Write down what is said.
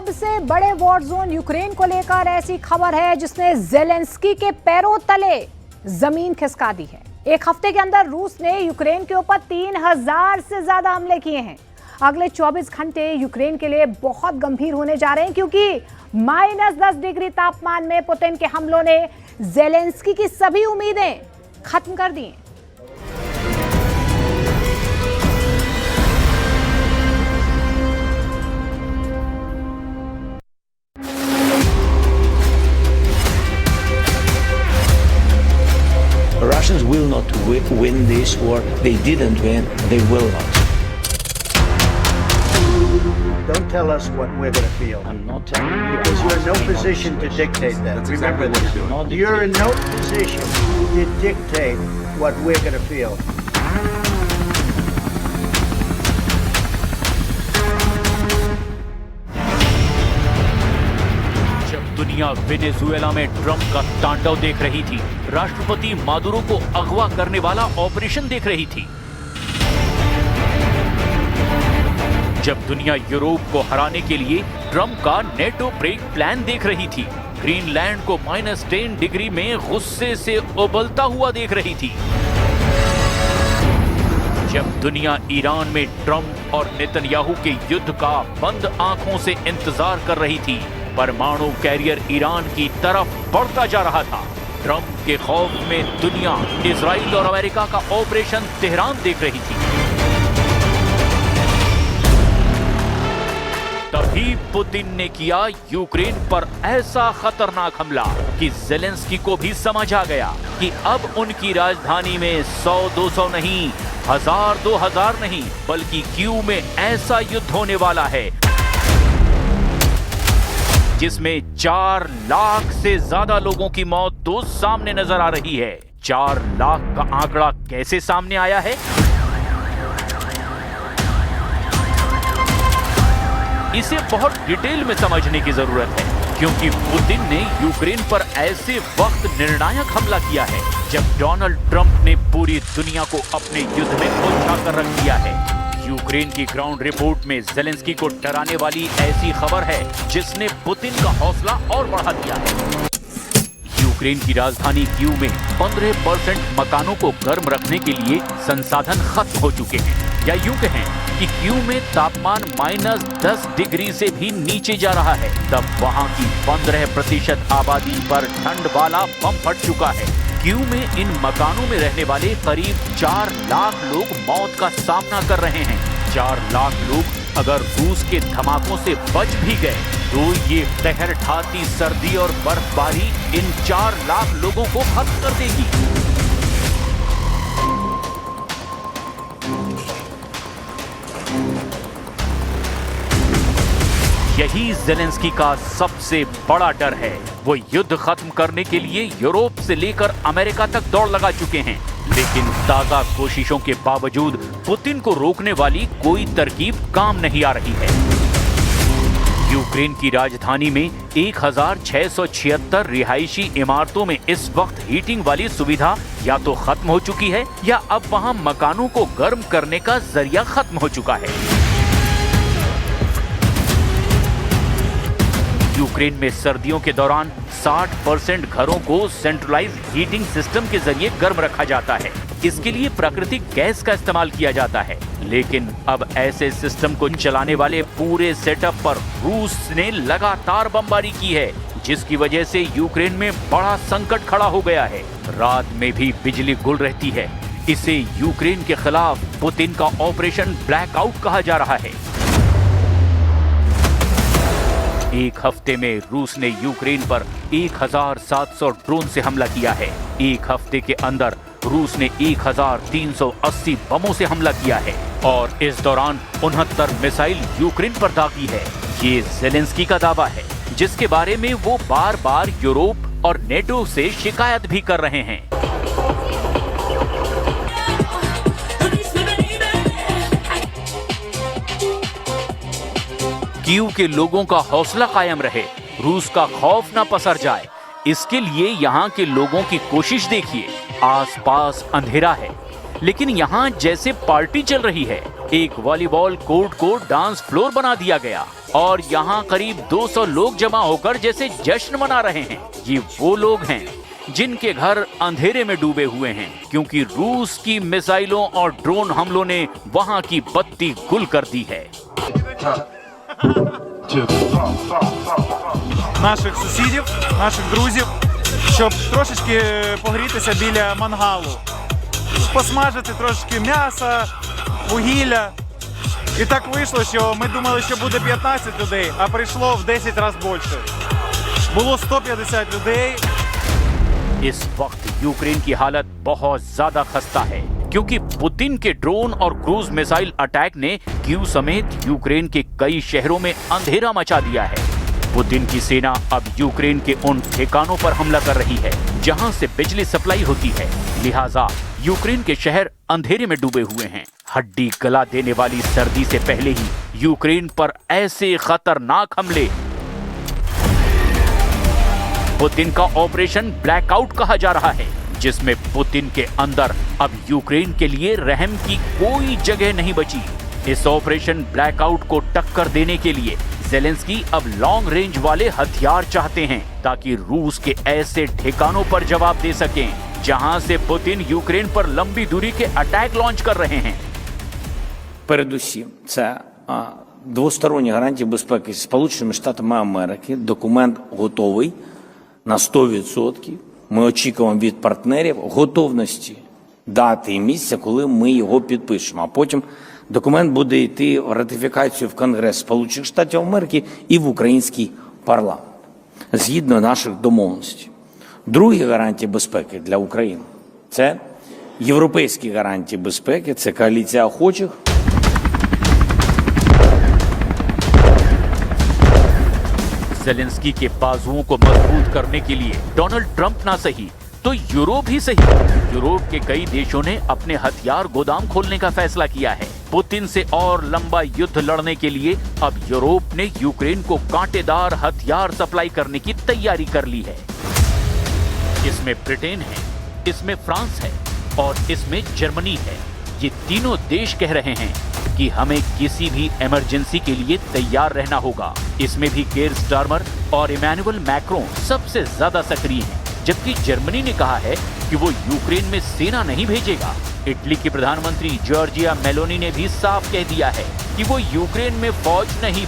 सबसे बड़े war zone Ukraine को लेकर ऐसी खबर है जिसने ज़ेलेंस्की के पैरों तले जमीन खिसका दी है। एक हफ्ते के अंदर रूस ने यूक्रेन के ऊपर 3000 से ज्यादा हमले किए हैं। अगले 24 घंटे यूक्रेन के लिए बहुत गंभीर होने जा रहे हैं क्योंकि -10 डिग्री तापमान में पुतिन के हमलों ने ज़ेलेंस्की की सभी उम्मीदें खत्म कर दी हैं। Russians will not win this war. They didn't win. They will not. Don't tell us what we're going to feel. I'm not telling you. Because you're in no position to dictate that. Remember this. You're in no position to dictate what we're going to feel. दुनिया Venezuela में Trump का तांडव देख रही थी, राष्ट्रपति Maduro को अगवा करने वाला ऑपरेशन देख रही थी, जब दुनिया यूरोप को हराने के लिए ट्रंप का नेटो ब्रेक प्लान देख रही थी, ग्रीनलैंड को -10 डिग्री में गुस्से से उबलता हुआ देख रही थी, जब दुनिया ईरान में ट्रंप और नेतन्याहू के युद्ध का बंद आंखों से इंतजार कर रही थी, परमाणु कैरियर ईरान की तरफ बढ़ता जा रहा था। ट्रंप के खौफ में दुनिया इजराइल और अमेरिका का ऑपरेशन तेहरान देख रही थी। तभी पुतिन ने किया यूक्रेन पर ऐसा खतरनाक हमला कि ज़ेलेंस्की को भी समझ आ गया कि अब उनकी राजधानी में 100-200 नहीं, 1000-2000 नहीं, बल्कि कीव में ऐसा युद्ध होने वाला है जिसमें 4 लाख से ज्यादा लोगों की मौत तो सामने नजर आ रही है। 4 लाख का आंकड़ा कैसे सामने आया है? इसे बहुत डिटेल में समझने की जरूरत है क्योंकि पुतिन ने यूक्रेन पर ऐसे वक्त निर्णायक हमला किया है जब डोनाल्ड ट्रंप ने पूरी दुनिया को अपने युद्ध में उलझा कर रख दिया है। यूक्रेन की ग्राउंड रिपोर्ट में ज़ेलेंस्की को डराने वाली ऐसी खबर है जिसने पुतिन का हौसला और बढ़ा दिया है। यूक्रेन की राजधानी कीव में 15% मकानों को गर्म रखने के लिए संसाधन खत्म हो चुके हैं, या यूं कहें कि कीव में तापमान -10 डिग्री से भी नीचे जा रहा है। तब वहां की 15% आबादी पर ठंड वाला बम फट चुका है। कीव में इन मकानों में रहने वाले करीब 4 लाख लोग मौत का सामना कर रहे हैं। 4 लाख लोग अगर रूस के धमाकों से बच भी गए तो ये कहर ढाती सर्दी और बर्फबारी इन 4 लाख लोगों को खत्म कर देगी। यही ज़ेलेंस्की का सबसे बड़ा डर है। वो युद्ध खत्म करने के लिए यूरोप से लेकर अमेरिका तक दौड़ लगा चुके हैं, लेकिन ताजा कोशिशों के बावजूद पुतिन को रोकने वाली कोई तरकीब काम नहीं आ रही है। यूक्रेन की राजधानी में 1676 रिहायशी इमारतों में इस वक्त हीटिंग वाली सुविधा या तो खत्म हो चुकी है या अब वहां मकानों को गर्म करने का जरिया खत्म हो चुका है। यूक्रेन में सर्दियों के दौरान 60% घरों को सेंट्रलाइज्ड हीटिंग सिस्टम के जरिए गर्म रखा जाता है। इसके लिए प्राकृतिक गैस का इस्तेमाल किया जाता है, लेकिन अब ऐसे सिस्टम को चलाने वाले पूरे सेटअप पर रूस ने लगातार बमबारी की है, जिसकी वजह से यूक्रेन में बड़ा संकट खड़ा हो गया है। रात में भी बिजली गुल रहती है। इसे यूक्रेन के खिलाफ पुतिन का ऑपरेशन ब्लैकआउट कहा जा रहा है। एक हफ्ते में रूस ने यूक्रेन पर 1700 ड्रोन से हमला किया है। एक हफ्ते के अंदर रूस ने 1380 बमों से हमला किया है और इस दौरान 69 मिसाइल यूक्रेन पर दागी है। ये ज़ेलेंस्की का दावा है, जिसके बारे में वो बार-बार यूरोप और नेटो से शिकायत भी कर रहे हैं। कीव के लोगों का हौसला कायम रहे, रूस का खौफ न पसर जाए, इसके लिए यहाँ के लोगों की कोशिश देखिए। आसपास अंधेरा है, लेकिन यहाँ जैसे पार्टी चल रही है। एक वॉलीबॉल कोर्ट को डांस फ्लोर बना दिया गया और यहाँ करीब 200 लोग जमा होकर जैसे जश्न मना रहे हैं। ये वो लोग हैं जिनके घर अंधेरे में डूबे हुए हैं, क्योंकि रूस की मिसाइलों और ड्रोन हमलों ने वहाँ की बत्ती गुल कर दी है। Наших сусідів, наших друзів, щоб трошечки погрітися біля мангалу, посмажити трошечки м'яса, вугілля. І так вийшло, що ми думали, що буде 15 людей, а прийшло в 10 разів більше. Було 150 людей. इस वक्त यूक्रेन की हालत बहुत ज्यादा खस्ता है, क्योंकि पुतिन के ड्रोन और क्रूज मिसाइल अटैक ने कीव समेत यूक्रेन के कई शहरों में अंधेरा मचा दिया है। पुतिन की सेना अब यूक्रेन के उन ठिकानों पर हमला कर रही है जहां से बिजली सप्लाई होती है, लिहाजा यूक्रेन के शहर अंधेरे में डूबे हुए हैं। हड्डी गला देने वाली सर्दी से पहले ही यूक्रेन पर ऐसे खतरनाक हमले। पुतिन का ऑपरेशन ब्लैकआउट कहा जा रहा है, जिसमें पुतिन के अंदर अब यूक्रेन के लिए रहम की कोई जगह नहीं बची। इस ऑपरेशन ब्लैकआउट को टक्कर देने के लिए ज़ेलेंस्की अब लॉन्ग रेंज वाले हथियार चाहते हैं, ताकि रूस के ऐसे ठिकानों पर जवाब दे सकें जहां से पुतिन यूक्रेन पर लंबी दूरी के अटैक लॉन्च कर रहे हैं। Передусім, це двосторонні гарантії безпеки з Сполученими Штатами Америки. Документ готовий на 100%. Ми очікуємо від партнерів готовності дати і місця, коли ми його підпишемо. А потім документ буде йти в ратифікацію в Конгрес Сполучених Штатів Америки і в український парламент, згідно наших домовленостей. Другі гарантії безпеки для України – це європейські гарантії безпеки, це коаліція охочих. ज़ेलेंस्की के बाजुओं को मजबूत करने के लिए डोनाल्ड ट्रंप ना सही तो यूरोप ही सही, यूरोप के कई देशों ने अपने हथियार गोदाम खोलने का फैसला किया है। पुतिन से और लंबा युद्ध लड़ने के लिए अब यूरोप ने यूक्रेन को कांटेदार हथियार सप्लाई करने की तैयारी कर ली है। इसमें ब्रिटेन है, इसमें फ्रांस है और इसमें जर्मनी है। ये तीनों देश कह रहे हैं कि हमें किसी भी इमरजेंसी के लिए तैयार रहना होगा। इसमें भी केयर स्टारमर और इमैनुअल मैक्रोन सबसे ज्यादा सक्रिय हैं, जबकि जर्मनी ने कहा है कि वो यूक्रेन में सेना नहीं भेजेगा। इटली की प्रधानमंत्री जॉर्जिया मेलोनी ने भी साफ कह दिया है कि वो यूक्रेन में फौज नहीं